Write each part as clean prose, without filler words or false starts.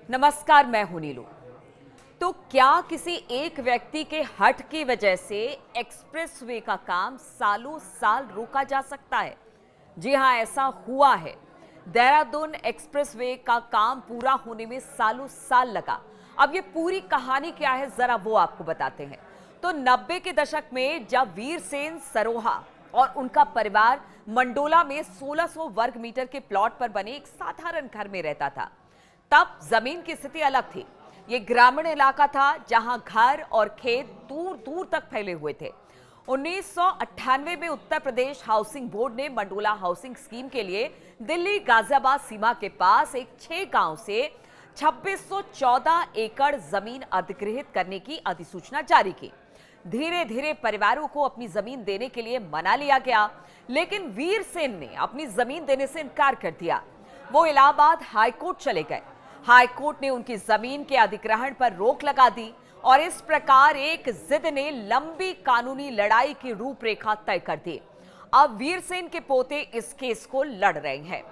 नमस्कार, मैं हूं नीलू। तो क्या किसी एक व्यक्ति के हठ की वजह से एक्सप्रेसवे का काम सालों साल रोका जा सकता है? जी हां, ऐसा हुआ है। देहरादून एक्सप्रेसवे का काम पूरा होने में सालों साल लगा। अब ये पूरी कहानी क्या है, जरा वो आपको बताते हैं। तो 90 के दशक में जब वीरसेन सरोहा और उनका परिवार मंडोला में 1600 वर्ग मीटर के प्लॉट पर बने एक साधारण घर में रहता था, तब जमीन की स्थिति अलग थी। ये ग्रामीण इलाका था जहां घर और खेत दूर दूर तक फैले हुए थे। 1998 में उत्तर प्रदेश हाउसिंग बोर्ड ने मंडोला हाउसिंग स्कीम के लिए दिल्ली गाजियाबाद सीमा के पास एक 6 गांव से 2614 एकड़ जमीन अधिग्रहित करने की अधिसूचना जारी की। धीरे धीरे परिवारों को अपनी जमीन देने के लिए मना लिया गया, लेकिन वीरसेन ने अपनी जमीन देने से इनकार कर दिया। वो इलाहाबाद हाईकोर्ट चले गए। हाईकोर्ट ने उनकी जमीन के अधिग्रहण पर रोक लगा दी और इस प्रकार एक जिद ने लंबी कानूनी लड़ाई की रूपरेखा तय कर दी। अब वीरसेन के पोते इस केस को लड़ रहे हैं।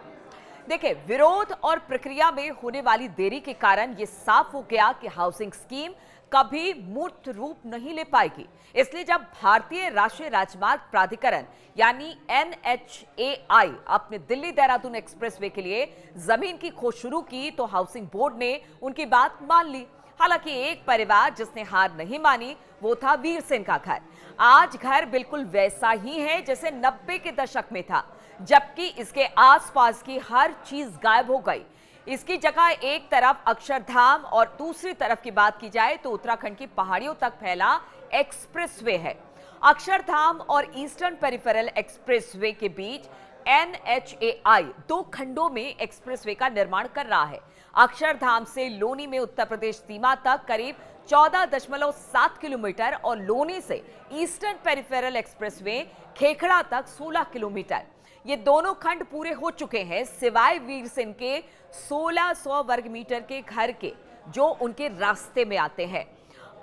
देखिए, विरोध और प्रक्रिया में होने वाली देरी के कारण यह साफ हो गया कि हाउसिंग स्कीम कभी मूर्त रूप नहीं ले पाएगी। इसलिए जब भारतीय राष्ट्रीय राजमार्ग प्राधिकरण यानी NHAI अपने दिल्ली देहरादून एक्सप्रेसवे के लिए जमीन की खोज शुरू की, तो हाउसिंग बोर्ड ने उनकी बात मान ली। हालांकि एक परिवार जिसने हार नहीं मानी, वो था वीरसेन का घर। आज घर बिल्कुल वैसा ही है जैसे 90 के दशक में था, जबकि इसके आसपास की हर चीज गायब हो गई। इसकी जगह एक तरफ अक्षरधाम और दूसरी तरफ की बात की जाए तो उत्तराखंड की पहाड़ियों तक फैला एक्सप्रेसवे है। अक्षरधाम और ईस्टर्न पेरिफेरल एक्सप्रेसवे के बीच NHAI 2 खंडों में एक्सप्रेसवे का निर्माण कर रहा है। अक्षरधाम से लोनी में उत्तर प्रदेश सीमा तक करीब 14.7 किलोमीटर और लोनी से ईस्टर्न पेरिफेरल एक्सप्रेसवे खेखड़ा तक 16 किलोमीटर। ये दोनों खंड पूरे हो चुके हैं, सिवाय वीरसेन के 1600 वर्ग मीटर के घर के, जो उनके रास्ते में आते हैं।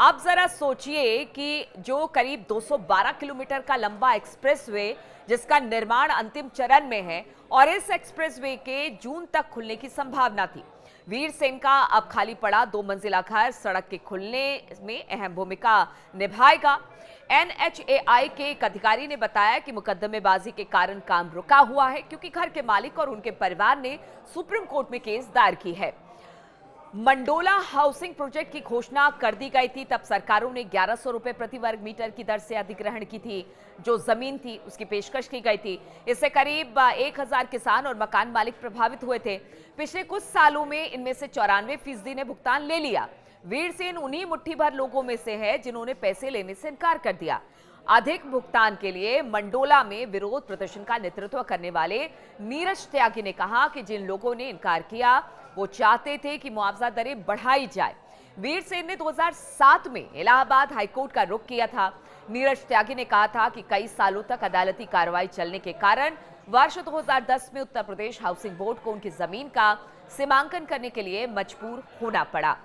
अब जरा सोचिए कि जो करीब 212 किलोमीटर का लंबा एक्सप्रेसवे, जिसका निर्माण अंतिम चरण में है, और इस एक्सप्रेसवे के जून तक खुलने की संभावना थी। वीरसेन का अब खाली पड़ा 2 मंजिला घर सड़क के खुलने में अहम भूमिका निभाएगा। NHAI के एक अधिकारी ने बताया कि मुकदमेबाजी के कारण काम रुका हुआ है, क्योंकि घर के मालिक और उनके परिवार ने सुप्रीम कोर्ट में केस दायर की है। मंडोला हाउसिंग प्रोजेक्ट की घोषणा कर दी गई थी, तब सरकारों ने 1100 रुपए प्रति वर्ग मीटर की दर से अधिग्रहण की थी। जो जमीन थी उसकी पेशकश की गई थी। इससे करीब 1000 किसान और मकान मालिक प्रभावित हुए थे। पिछले कुछ सालों में इनमें से 94% ने भुगतान ले लिया। वीरसेन उन्हीं मुट्ठी भर लोगों में से है जिन्होंने पैसे लेने से इनकार कर दिया। अधिक भुगतान के लिए मंडोला में विरोध प्रदर्शन का नेतृत्व करने वाले नीरज त्यागी ने कहा कि जिन लोगों ने इनकार किया वो चाहते थे कि मुआवजा दरें बढ़ाई जाए। वीरसेन ने 2007 में इलाहाबाद हाईकोर्ट का रुख किया था। नीरज त्यागी ने कहा था कि कई सालों तक अदालती कार्रवाई चलने के कारण वर्ष 2010 में उत्तर प्रदेश हाउसिंग बोर्ड को उनकी जमीन का सीमांकन करने के लिए मजबूर होना पड़ा।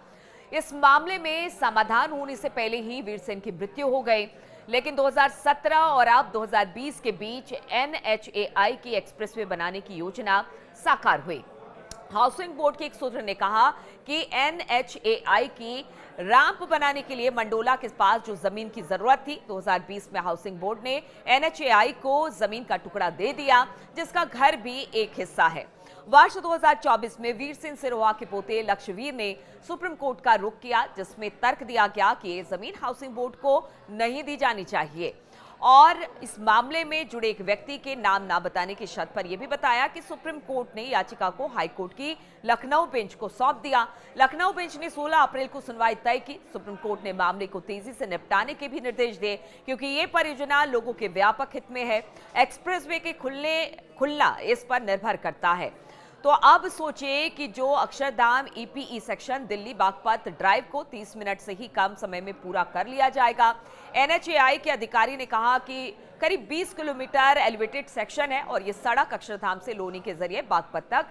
इस मामले में समाधान होने से पहले ही वीरसेन की मृत्यु हो गई, लेकिन 2017 और अब 2020 के बीच NHAI की एक्सप्रेसवे बनाने की योजना साकार हुई। हाउसिंग बोर्ड के एक सूत्र ने कहा कि NHAI की रैंप बनाने के लिए मंडोला के पास जो जमीन की जरूरत थी, 2020 में हाउसिंग बोर्ड ने NHAI को जमीन का टुकड़ा दे दिया, जिसका घर भी एक हिस्सा है। वर्ष 2024 में वीरसेन सिरोहा के पोते लक्ष्यवीर ने सुप्रीम कोर्ट का रुख किया, जिसमें तर्क दिया गया कि ये जमीन हाउसिंग बोर्ड को नहीं दी जानी चाहिए, और इस मामले में जुड़े एक व्यक्ति के नाम ना बताने की शर्त पर यह भी बताया कि सुप्रीम कोर्ट ने याचिका को हाईकोर्ट की लखनऊ बेंच को सौंप दिया। लखनऊ बेंच ने 16 अप्रैल को सुनवाई तय की। सुप्रीम कोर्ट ने मामले को तेजी से निपटाने के भी निर्देश दिए, क्योंकि ये परियोजना लोगों के व्यापक हित में है। एक्सप्रेसवे के खुलना इस पर निर्भर करता है। तो अब सोचिए कि जो Akshardham EPE section Delhi Baghpat drive को 30 मिनट से ही कम समय में पूरा कर लिया जाएगा। NHAI के अधिकारी ने कहा कि करीब 20 किलोमीटर एलिवेटेड सेक्शन है और ये सड़क अक्षरधाम से लोनी के जरिए बागपत तक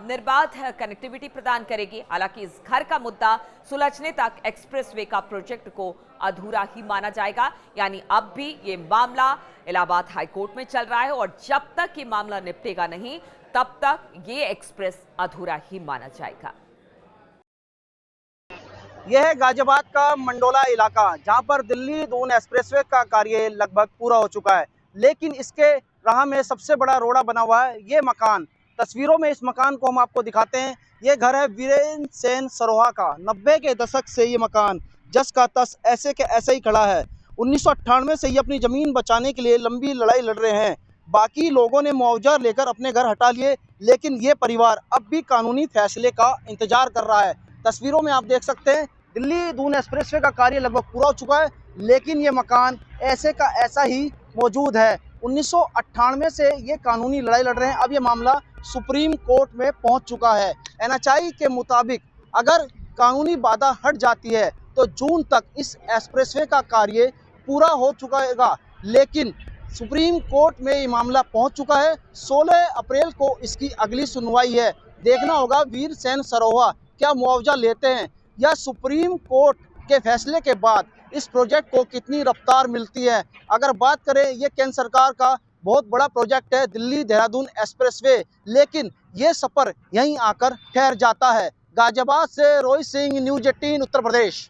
निर्बाध कनेक्टिविटी प्रदान करेगी। हालांकि इस घर का मुद्दा सुलझने तक एक्सप्रेसवे का प्रोजेक्ट को अधूरा ही माना जाएगा। यानी अब भी ये मामला इलाहाबाद हाईकोर्ट में चल रहा है और जब तक ये मामला निपटेगा नहीं, तब तक ये एक्सप्रेस अधूरा ही माना जाएगा। यह है गाजियाबाद का मंडोला इलाका, जहां पर दिल्ली दून एक्सप्रेसवे का कार्य लगभग पूरा हो चुका है, लेकिन इसके राह में सबसे बड़ा रोड़ा बना हुआ है ये मकान। तस्वीरों में इस मकान को हम आपको दिखाते हैं। ये घर है वीरेंद्र सेन सरोहा का। 90 के दशक से ये मकान जस का तस ऐसे के ऐसे ही खड़ा है। 1998 से ये अपनी ज़मीन बचाने के लिए लंबी लड़ाई लड़ रहे हैं। बाकी लोगों ने मुआवजा लेकर अपने घर हटा लिए, लेकिन ये परिवार अब भी कानूनी फैसले का इंतजार कर रहा है। तस्वीरों में आप देख सकते हैं दिल्ली दून एक्सप्रेसवे का कार्य लगभग पूरा हो चुका है, लेकिन ये मकान ऐसे का ऐसा ही मौजूद है। 1998 से ये कानूनी लड़ाई लड़ रहे हैं। अब ये मामला सुप्रीम कोर्ट में पहुंच चुका है। एनएचआई के मुताबिक अगर कानूनी बाधा हट जाती है तो जून तक इस एक्सप्रेसवे का कार्य पूरा हो चुका है, लेकिन सुप्रीम कोर्ट में ये मामला पहुंच चुका है। 16 अप्रैल को इसकी अगली सुनवाई है। देखना होगा वीर सेन सरोहा क्या मुआवजा लेते हैं या सुप्रीम कोर्ट के फैसले के बाद इस प्रोजेक्ट को कितनी रफ्तार मिलती है। अगर बात करें, ये केंद्र सरकार का बहुत बड़ा प्रोजेक्ट है दिल्ली देहरादून एक्सप्रेसवे, लेकिन ये सफ़र यहीं आकर ठहर जाता है। गाजियाबाद से रोहित सिंह, न्यूज़ 18 उत्तर प्रदेश।